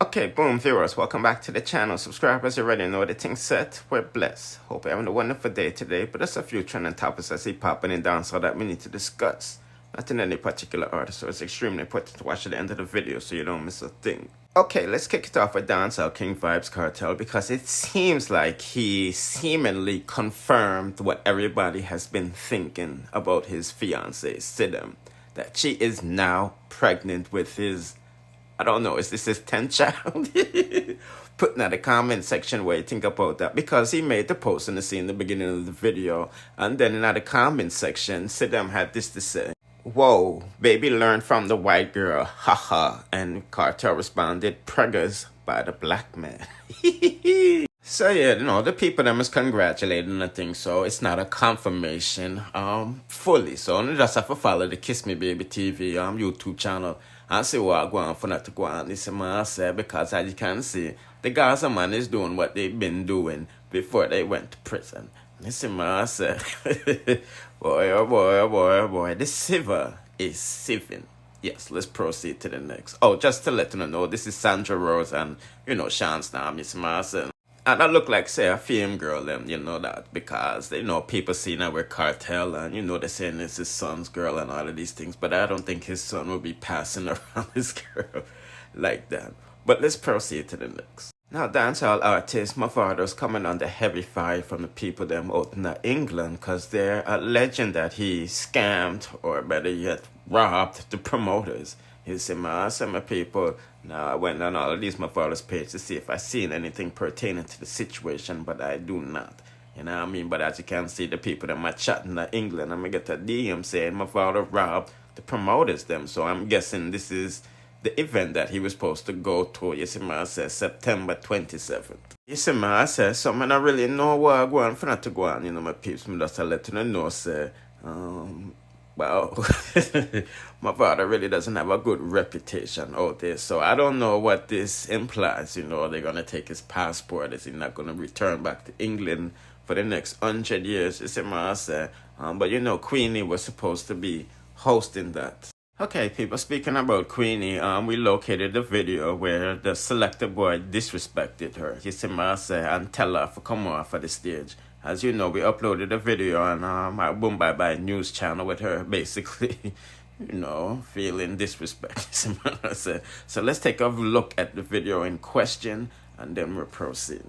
Okay, boom, viewers, welcome back to the channel. Subscribers already know the thing's set. We're blessed. Hope you're having a wonderful day today, but there's a few trending topics I see popping in down so that we need to discuss. Not in any particular order, so it's extremely important to watch at the end of the video so you don't miss a thing. Okay, let's kick it off with dancehall king Vybz Kartel, because it seems like he seemingly confirmed what everybody has been thinking about his fiancée, Sidem. That she is now pregnant with his, I don't know, is this his 10th child? Put in the comment section what you think about that, because he made the post in the beginning of the video, and then in the comment section, Sidem had this to say. Whoa, baby learned from the white girl, haha. And Kartel responded, preggers by the black man. So yeah, you know, the people them is congratulating, I think so. It's not a confirmation, fully. So you just have to follow the Kiss Me Baby TV YouTube channel and see what I go on for not to go on. This is what I say, because as you can see, the Gaza man is doing what they've been doing before they went to prison. This is what I say. Boy, oh boy, oh boy, oh boy. The sieve is sieving. Yes, let's proceed to the next. Oh, just to let you know, this is Sandra Rose and, you know, Sean's now, Miss Marson. And I look like, say, a film girl, and you know that, because, you know, people see now with Kartel, and, you know, they're saying it's his son's girl and all of these things, but I don't think his son will be passing around his girl like that. But let's proceed to the next. Now, dancehall artist Mavado's coming under heavy fire from the people them out in England, because they're alleging that he scammed, or better yet, robbed the promoters. He said, some people. Now, I went on all of these Mavado's page to see if I seen anything pertaining to the situation, but I do not. You know what I mean? But as you can see, the people that are chatting in England, I'm going to get a DM saying Mavado robbed the promoters them. So I'm guessing this is the event that he was supposed to go to. You see, I says September 27th. You see, I says, so I don't really know what I go on for not to go on. You know, my peeps, me just let you know, say, well, my father really doesn't have a good reputation out there, so I don't know what this implies. You know, they're going to take his passport. Is he not going to return back to England for the next 100 years? You see, I say, but you know, Queenie was supposed to be hosting that. Okay, people, speaking about Queenie, we located the video where the selector boy disrespected her. You see, I say, and tell her to come off of the stage. As you know, we uploaded a video on our Boom Bye Bye news channel with her basically, you know, feeling disrespected. So let's take a look at the video in question, and then we'll proceed.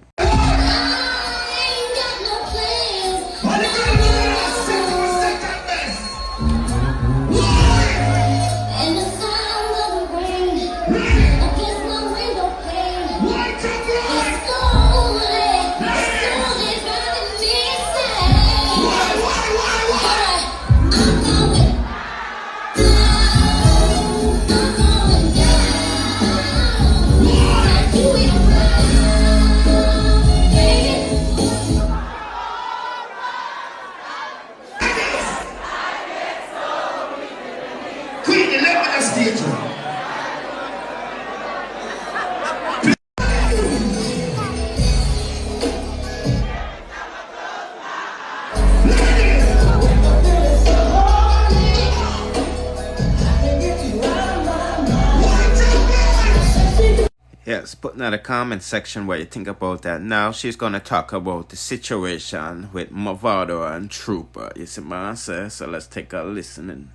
Yes, put in the comment section what you think about that. Now she's going to talk about the situation with Mavado and Trooper. You see what I say? So let's take a listen.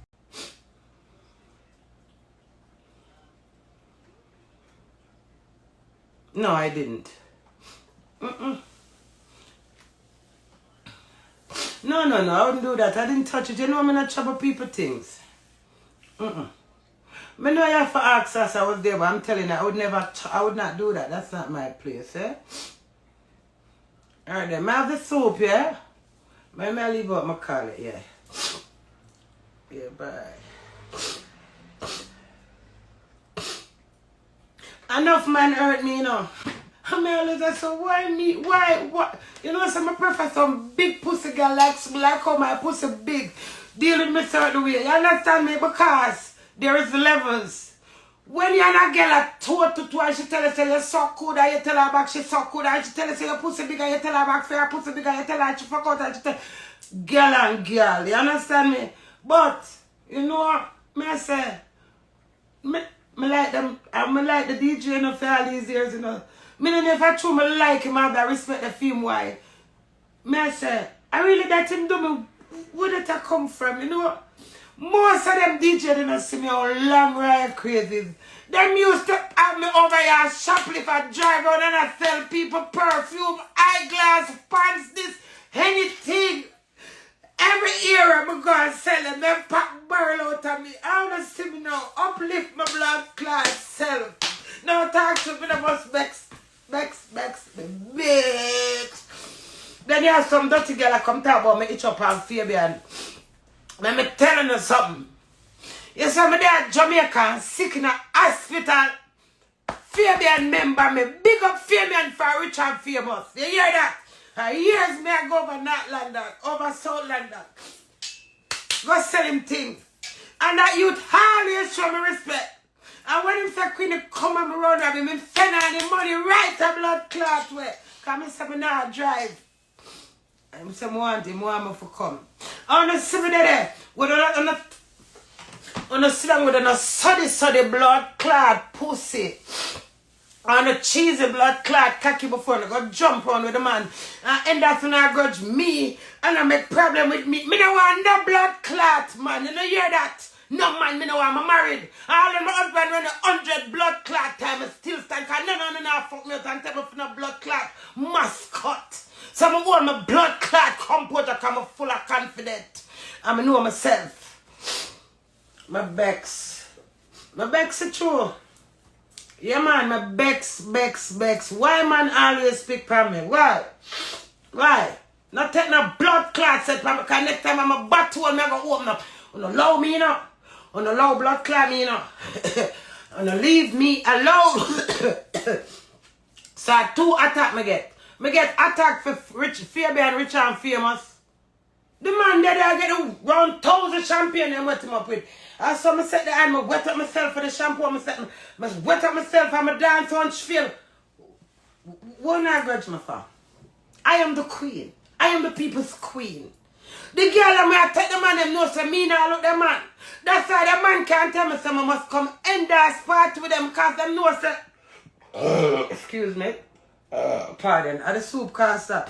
No, I didn't. No, I wouldn't do that. I didn't touch it. You know I'm not trouble people things. I know you have to ask us, I was there, but I'm telling you, I would not do that. That's not my place, eh? Alright then, I have the soap, yeah? May I leave out my collar, yeah. Yeah, bye. Enough man hurt me, you know. I mean, I was so why me? Why? You know, so I prefer some big pussy girl like how my pussy big. Deal with me certain way. You understand me? Because there is levels. When you're not girl at 2 to 2 and she tell her say you're so good and you tell her back she so good and she tell her say your pussy big and you tell her back for your pussy big and you tell her she fuck out and she tell girl and girl. You understand me? But, you know, me I say, Me like them, I like the DJ enough for all these years, you know. Me don't know if I true me like him, I have to respect the film why. Me I say, I really let him do me, where did I come from, you know? Most of them DJ didn't see me how long ride crazy. Them used to have me over here shoplift, I drive around and I sell people perfume, eyeglass, pants, this, anything. Every era I'm going to sell them, them pop barrel out of me. I want to see me now, uplift my blood clot self. Now talk to me, I must vex. Then you have some dirty girl that come talk about me itch up on Fabian. Let me telling you something. You see me there at Jamaica, sick in a hospital. Fabian member me, big up Fabian for rich and famous. You hear that? Years me I go over North London, over South London. Go sell him things. And that youth always show me respect. And when him say Queenie come and me run up him, him send all the money right to blood clot way. Because me say me now drive. And I say I want him to come. I want to see me there. On the sit down with a suddy blood clot pussy. And a cheesy blood clot cocky before I go jump on with the man. And end up when I grudge me and I make problem with me. Me don't want no blood clot, man. You know hear that? No man, me no want, I'm married. All of my husband when 100 blood clot time I still stand. Cause no, fuck me out and tell me for no blood clot mascot. So I'm hold my blood clot composure because I'm full of confidence. And I know myself. My Bex is true. Yeah, man, my Bex. Why, man, always speak for me? Why? Not take no blood clot set for me, because next time I'm a battle, I'm going to open up. You don't allow me, you know. You don't allow blood clot me, you know. You don't leave me alone. So, 2 attack me get. Me get attack for Fabian rich and famous. The man there, I get around 1,000 champagne and wet him up with. I saw me set the hand, I wet up myself for the shampoo, I wet up myself and I dance on feel. What I grudge me for? I am the queen. I am the people's queen. The girl I take the man them know so me now look the man. That's why the man can't tell me someone must come end that party with them because them know so excuse me. Pardon, at the soup caster.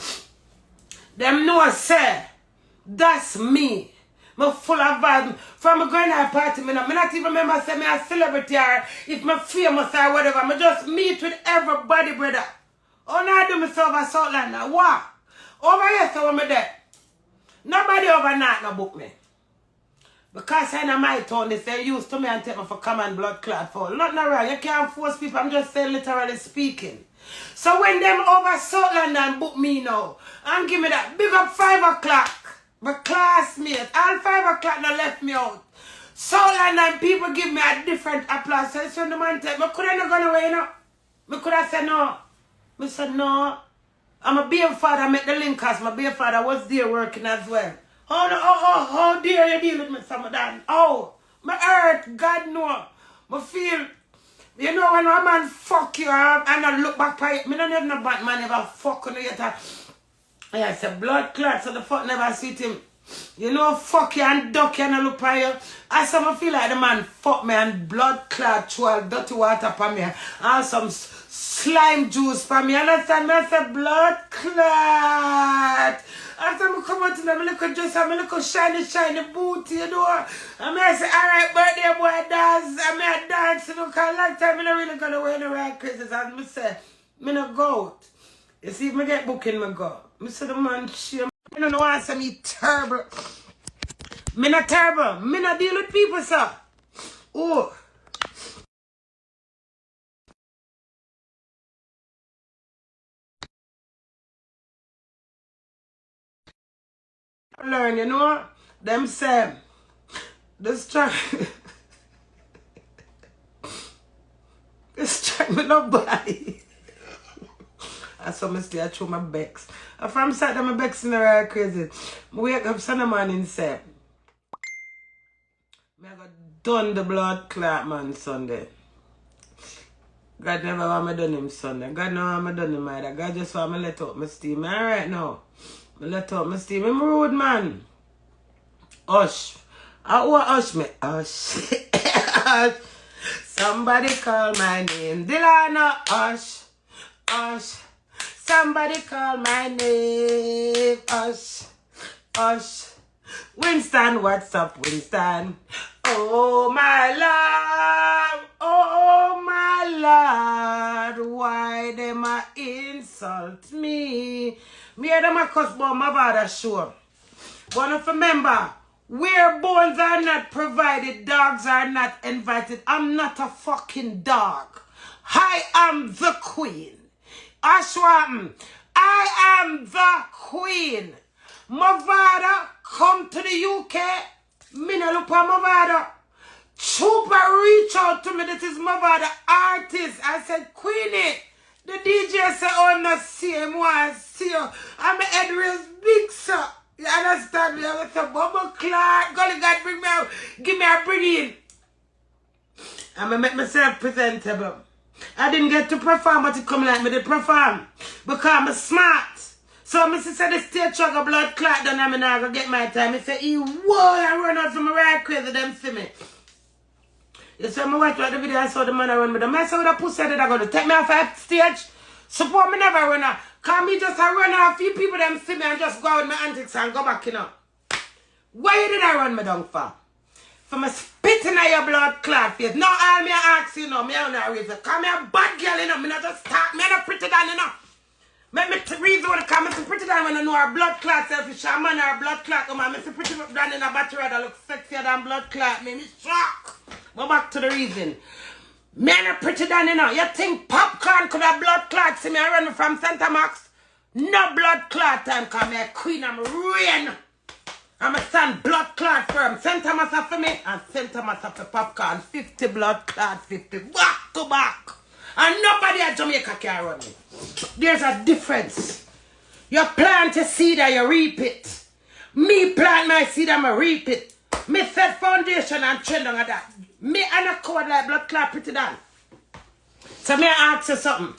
Them know say that's me. I'm full of vibe. From a going to a party, me not even remember say me a celebrity or if me famous or whatever. I just meet with everybody, brother. Oh, now I do myself over South London. What? Over here, so I'm there. Nobody overnight no book me. Because I know my town, they say used to me and take me for common blood clot for. Not no wrong. You can't force people. I'm just saying literally speaking. So when them over South London book me now and give me that big up 5 o'clock. My classmates, all 5 o'clock now left me out. South London people give me a different applause. So when the man tell me, could I not gone away, you know? I could have said no. I said no. I'm a baby father, I met the link cause my baby father was there working as well. Oh no, how dare you deal with me, some of that? Oh, my hurt, God no. I feel, you know when a man fuck you and I look back at it, I don't have no bad man ever fuck on you yet. I said blood clot, so the fuck never see him. You know, fuck you and duck you and I look at you. I feel like the man fuck me and blood clot throw dirty water for me and some slime juice for me. Understand me? I said blood clot. After I come out to them, I look at just a little shiny booty, you know. And I say, alright, birthday boy, dance. And I dance, you know, because a long time I don't really going to wear the right Christmas. And I say, I not go out. You see, if I get booking, I go. I say, the man, shame. I don't know why I say me terrible. Me not terrible. Me not deal with people, sir. Oh. Learn, you know, them say, this track me nobody. I saw me stay through my Bex. If I'm sat there, my Bex in the right crazy. I wake up Sunday morning, say, I got done the blood clot man Sunday. God never want me done him Sunday. God never want me done him either. God just want me let out my steam. Alright now. I let out my steam. I'm rude, man. Hush. I want hush me. Hush. Hush. Somebody call my name. Delano, hush, hush. Somebody call my name. Hush, hush. Winston, what's up, Winston? Oh, my love. Oh, my Lord. Why them a insult me? Me and them a cuss about Mavado show. But if remember, where bones are not provided, dogs are not invited. I'm not a fucking dog. I am the queen. Ashwam, I am the queen. Mavado come to the UK. Me no look for Mavado. Chupa reach out to me. This is Mavado artist. I said, Queenie. The DJ said, oh, no, see him. I see you. I'm a head real big, sir. You understand me? I said, Bubba Clark. God, God, bring me out. Give me a bring in. I'm going to make myself presentable. I didn't get to perform, but it come like me to perform. Because I'm smart. So, Mr. said the stage chug a blood clot done, I'm not going to get my time. He said, whoa, I run out from my right crazy, them see me. You see, I watched the video, I saw the man I run with them. I saw the pussy that they're going to take me off at stage. Support me never run out. Because me just I run out, a few people them see me and just go out with my antics and go back, you know. Why did I run me down for? For me spitting at your blood clot face. No, all me ask you know, me on a reason. Because me a bad girl, you know. Me not just talk, me not pretty down, you know. Me reason when I come, me pretty down when I know our blood clot selfish. A man or blood clot, come on, me pretty down in a battery that look sexier than blood clot. Me shock. Go back to the reason. Me not pretty down, you know. You think popcorn could have blood clot? See me I run from Santa Max? No blood clot time, because me a queen, I'm rain. I'm a stand blood clot firm. St. Thomas for me and St. Thomas for popcorn. 50 blood clot, 50 back to back. And nobody at Jamaica can run me. There's a difference. You plant a seed and you reap it. Me plant my seed and I reap it. Me set foundation and trend on that. Me and a code like blood clot pretty down. So me ask you something.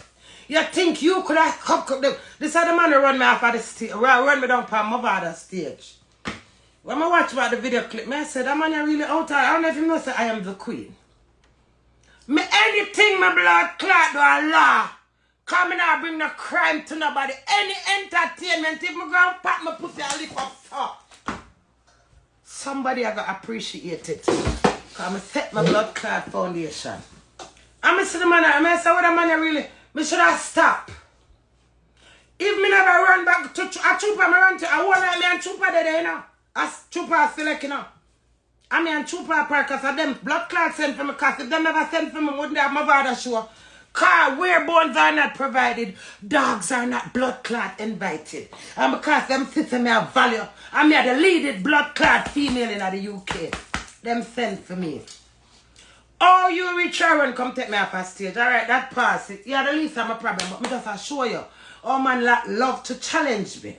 You think you could have come this is the man who run me off of the stage. Run me down from Mavado stage. When I watch about the video clip, I said, that man really out there. I don't know if you know, say I am the queen. Me anything my blood clot do a law. Come and bring no crime to nobody. Any entertainment, if me go and pat my pussy and lift up so. Somebody I got appreciate it. Because I set my blood clot foundation. I see the man, I say, what the man really, me should have stopped. If me never run back to a trooper, I run to, I want like me and trooper there, you know. As trooper select, you know. I mean, trooper because of them blood clots sent for me, because if them never sent for me, wouldn't have Mavado show. Car where bones are not provided, dogs are not blood clot invited. And because them system have value, I'm the leading blood clot female in the UK. Them sent for me. Oh, you reach her and come take me off a stage. Alright, that pass it. Yeah, the least I'm a problem, but me just assure you, oh man love to challenge me.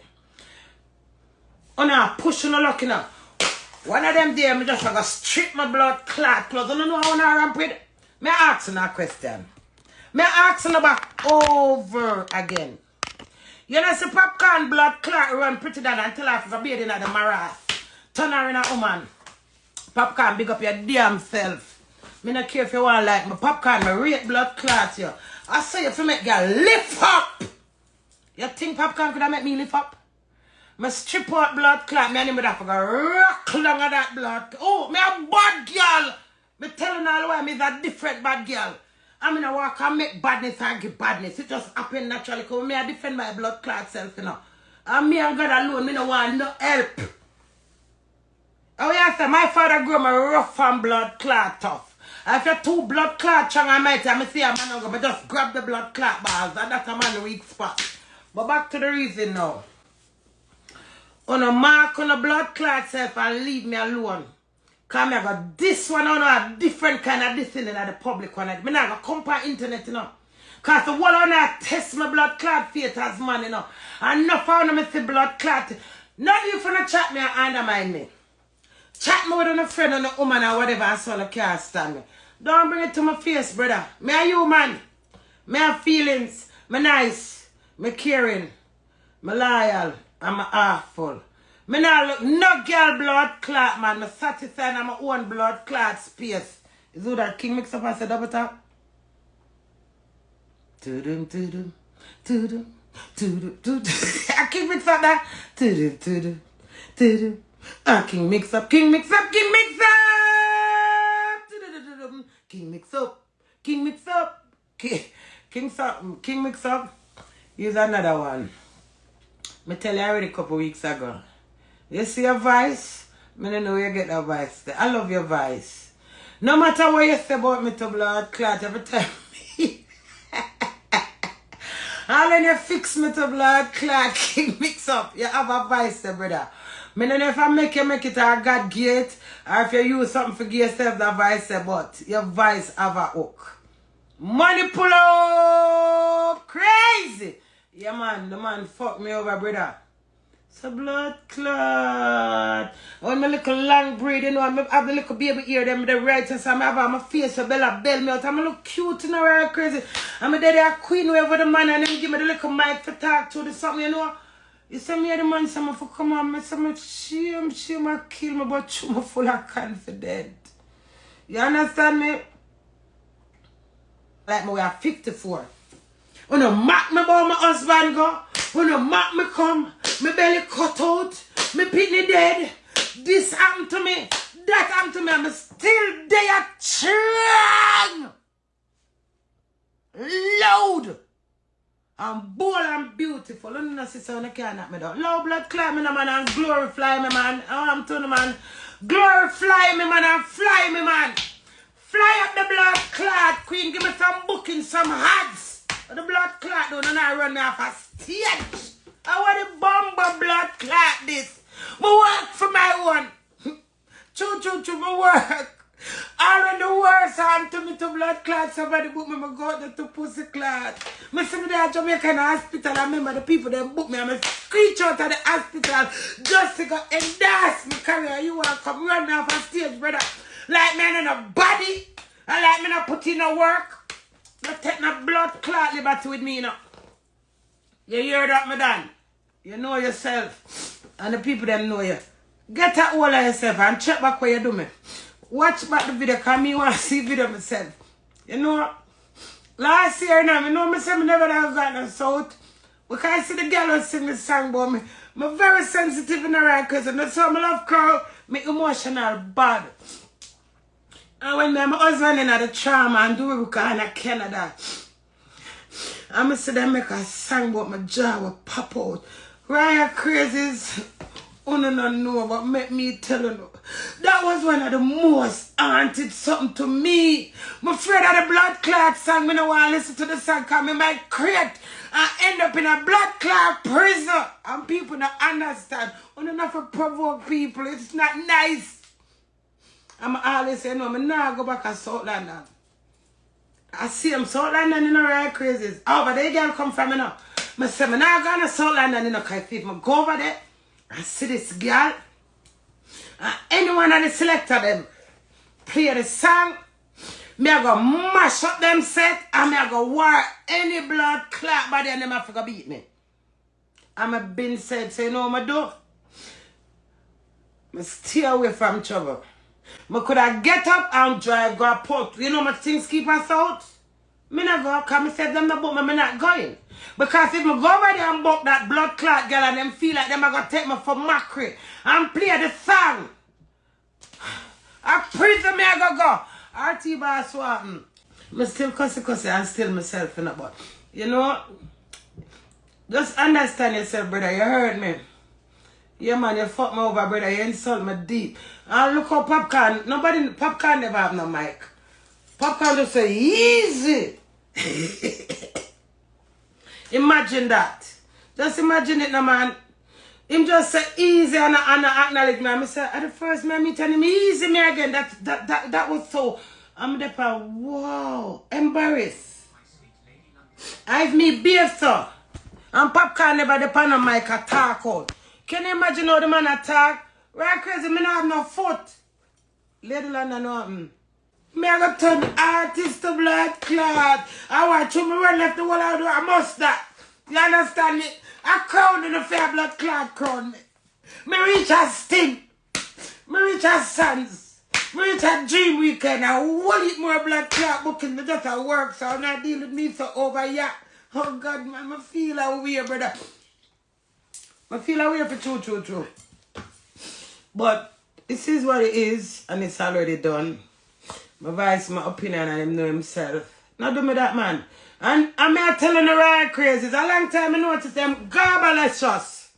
Oh no, push no luck now. One of them day, me just gonna strip my blood clot clothes. I don't know how I ramp with. Me asking a question. Me asking back over again. You know, see popcorn blood clot run pretty down until I forgot being in the maras. Turn her in a woman. Popcorn, big up your damn self. Me not care if you want like my popcorn, my rate blood clot you. I say if you make girl lift up. You think popcorn could have make me lift up? Me strip out blood clot, me and him would have to go rock along of that blood. Oh, me a bad girl. Me telling all the way me is a different bad girl. I mean I walk and make badness and give badness. It just happen naturally because me I defend my blood clot self, you know. And me and God alone, me no want no help. Oh yeah, sir, my father grew me rough and blood clot tough. If you're too blood clot strong and mighty, I see a man go, but just grab the blood clot balls and that's a man weak spot. But back to the reason now. On a mark on a blood clot self and leave me alone. Because I got this one on a different kind of this thing than the public one. I not got come on internet, you know. Because the whole on I test my blood clot faith as man, you know. And no found me see blood clot. Not you for no chat me and undermine me. Chat me with a friend or a woman or whatever and so I can't stand me. Don't bring it to my face, brother. Me a human. Me have feelings. Me nice. Me caring. Me loyal. I'm awful. Me not look no girl blood clot, man. Me satisfied in my own blood clot space. Is who that Kingmixup has a double tap? Tudum, tudum, tudum, tudum, tudum. I Kingmixup that. Tudum, tudum, tudum. Kingmixup, Kingmixup, Kingmixup. Tudum, Kingmixup, Kingmixup, Kingmixup. Here's another one. I tell you already a couple weeks ago. You see your voice? I don't know where you get that voice. I love your voice. No matter what you say about me to blood clot every time. All when you fix me to blood clot, mix up. You have a voice there, brother. I don't know if I make it a God gate or if you use something for give yourself that voice there, but your voice have a hook. Money pull up! Crazy! Yeah, man, the man fuck me over, brother. It's a blood clot. When my little long braid, you know, I have the little baby ear, them the right side, I have my face, so Bella bell me out. I'm look cute and right crazy. I'm there, a queen over the man, and then give me the little mic to talk to the something, you know. You say me the man, some for come on, I say me shame, I kill me, but you full of confident. You understand me? Like me, we are 54. When you mock me about my husband go, when you mock me come, my belly cut out, my pitney dead, this happened to me, that happened to me, I'm still there strong, loud, and bold and beautiful. You know, sister, when you can't knock me down. Low blood climb me, man, and glorify me, man. I'm telling you, man, glorify me, man, and fly me, man. Fly up the blood clot, queen, give me some booking, some ads. The blood clot don't and I run me off a stage. I want the bomber blood clot this. I work for my one. Choo, my work. All of the worst harm to me to blood clot. Somebody book me, I go out there to pussy clot. I see me there at Jamaican hospital. I remember the people that book me. I'm a screech out of the hospital just to go endorse my career. You want to come run me off a stage, brother. Like me in a body. I like me not put in no work. Not take no blood clot liberty with me, you know. You hear that, madam? You know yourself. And the people them know you. Get a hold of yourself and check back what you do me. Watch back the video, because me want to see video myself. You know, last year now, you know me say me never have got no south. Because I see the girl who sing this song about me. I'm very sensitive in the right because I so I love crowd, me emotional bad. And when my husband in the trauma and do it because in Canada, I see them make a song about my jaw will pop out. Riot crazies, you don't know, but make me tell you. That was one of the most haunted something to me. I'm afraid of the blood clot song. I don't want to listen to the song because I might create and end up in a blood clot prison. And people don't understand. You don't have to provoke people. It's not nice. I'm always saying, no, I'm not go back to South London. I see them South London in the right crazies. Oh, but they can't come from me now. I say, I'm not going to South London in the because if I go over there and see this girl, and anyone that is selected them play the song, me I go mash up them set, and me I go war any blood clot body and them have to go beat me. And I been said, say, no, I do. I stay away from trouble. I could have get up and drive, go port. You know my things keep us out? Me not go, because I said them not book me, me not going. Because if I go over there and book that blood clot girl and them feel like them are going to take me for mockery and play the song. I prison me I go. RT boss what? I still cussy and still myself in the butt. You know? Just understand yourself, brother. You heard me. Yeah, man, you fuck me over, brother. You insult me deep. And look how Popcorn, Popcorn never have no mic. Popcorn just say, easy. Imagine that. Just imagine it now, man. Him just say, easy and acknowledge me. I say, at the first man, me tell him, easy me again. That was so, I'm there for, wow, embarrassed. I've me beer, sir. And Popcorn never depend on mic attack out. Can you imagine how the man attack? Right crazy, me not have no foot. Lady London know nothing. Me I got turn artist to blood clot. I want you me run left the wall I do. I must that. You understand me? I crown in the fair blood clot crown me. Me reach a sting. Me reach a sons. Me reach a dream weekend, I will eat more blood clot booking, me just at work, so I'm not dealing with me so over here. Oh God, man, I feel away, brother. I feel away for true. But this is what it is, and it's already done. My voice, my opinion, and him know himself. Not do me that, man. And I'm here telling the right crazies. A long time I noticed them garbalicious.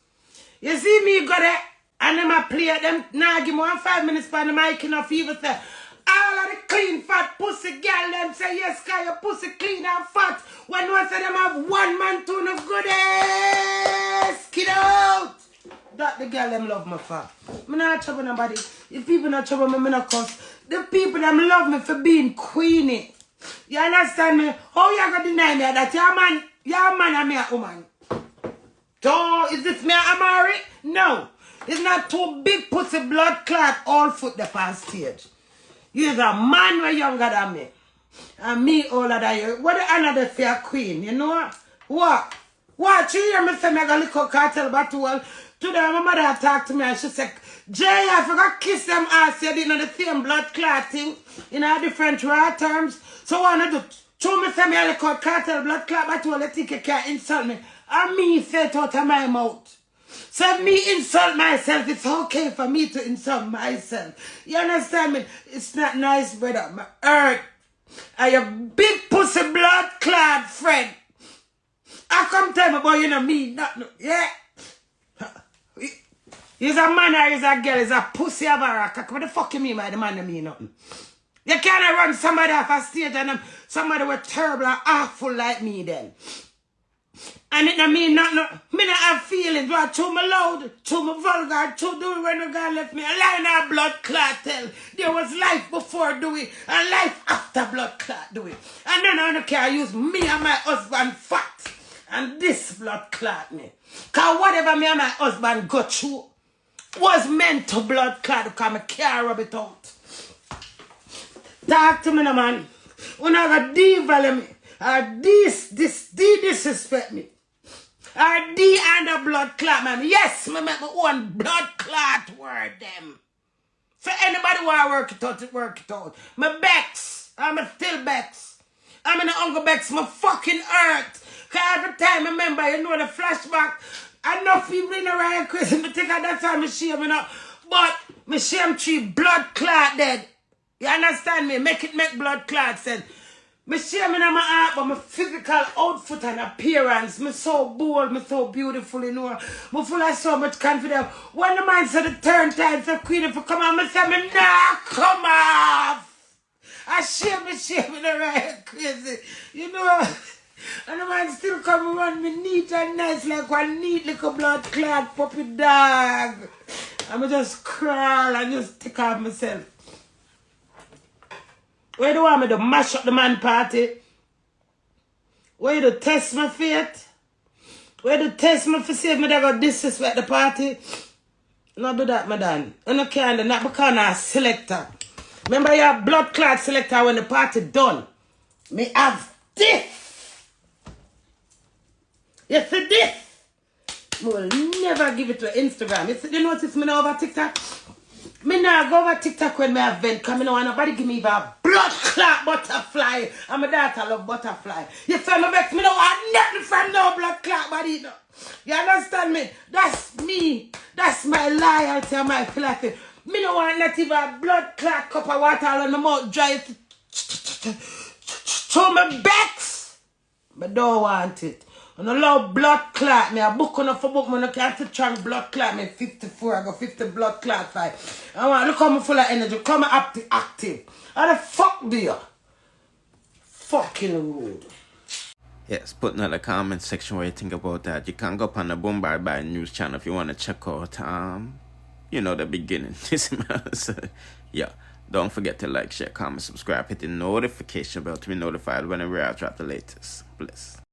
You see me go there, and them I play them, now give me 5 minutes for the mic enough even say, all of the clean fat pussy girl them say, yes, cause your pussy clean and fat. When one say them have one man tune of goodies, kid out. That the girl them love me for. Me not trouble nobody. If people not trouble me, me not cuss. The people them love me for being Queenie. You understand me? How you gonna deny me that your man and me a woman? So is this me a marry? No. It's not too big pussy blood clot all foot the past stage. You is a man way younger than me. And me older than you. What the another fair queen, you know? What? What? You hear me say me a little cartel battle? Today my mother talked to me and she said, Jay, I forgot kiss them ass. You didn't know the same blood clot thing in a different raw terms. So what I do? Show me say me a little cartel blood clot battle. I think you can't insult me. And me say it out of my mouth. So if me insult myself, it's okay for me to insult myself. You understand me? It's not nice, brother. My hurt. And your big pussy blood clot friend. I come tell me, boy, you know me, not no, yeah. He's a man or he's a girl, he's a pussy of a rock. What the fuck you mean by the man to me nothing? You can't run somebody off a stage and somebody was terrible and awful like me then. And it don't mean nothing. Me not have feelings. But too me loud, too me vulgar, too do it when the girl left me. A line of blood clot tell. There was life before do it and life after blood clot do it. And then I don't care use me and my husband fat. And this blood clot me. Cause whatever me and my husband go through was meant to blood clot because I can't rub it out. Talk to me now, man. When I got devalue me, or disrespect me, or under blood clot, man. Yes, me make my own blood clot word them. So anybody want to work it out. My Bex, I'm still Bex. I'm in the Uncle Bex, my fucking hurt. Cause every time I remember, you know the flashback, enough people in the right crazy, me think that's why me shame, you know. But me shame tree blood clot dead. You understand me? Make blood clot sense. Me shame in my heart, but my physical outfit and appearance, me so bold, me so beautiful, you know. Me full of so much confidence. When the man said the turn time for Queenie for come on, me say me nah come off. I shame in the right crazy, you know. And the man still come around me neat and nice like one neat little blood clot puppy dog. And I just crawl and just take off myself. Where do you want me to mash up the man party? Where you to test my faith? Where you to test me for see me that go disrespect the party? Not do that, madam. And I can't, not because I'm a selector. Remember your blood clot selector when the party done. Me have this. You see this? I will never give it to Instagram. You see the notice me now over TikTok? Me now go over TikTok when me have vent, because me no want nobody give me even a blood clot butterfly. And my daughter love butterfly. You feel me, Vex? Me no want nothing from no blood clot body. No. You understand me? That's me. That's my loyalty and my philosophy. Me no want not even a blood clot cup of water on my mouth dry. Show me Vex. But don't want it. And I love blood clot. Me a book enough for book. I can't to try blood clot. Me 54. I got 50 blood clot fight. I want look how me full of energy. Come active. How the fuck do you? Fucking rude. Yes, put in the comment section what you think about that. You can go up on the Bombard by News channel if you want to check out you know, the beginning. So, yeah. Don't forget to like, share, comment, subscribe, hit the notification bell to be notified whenever I drop the latest. Bless.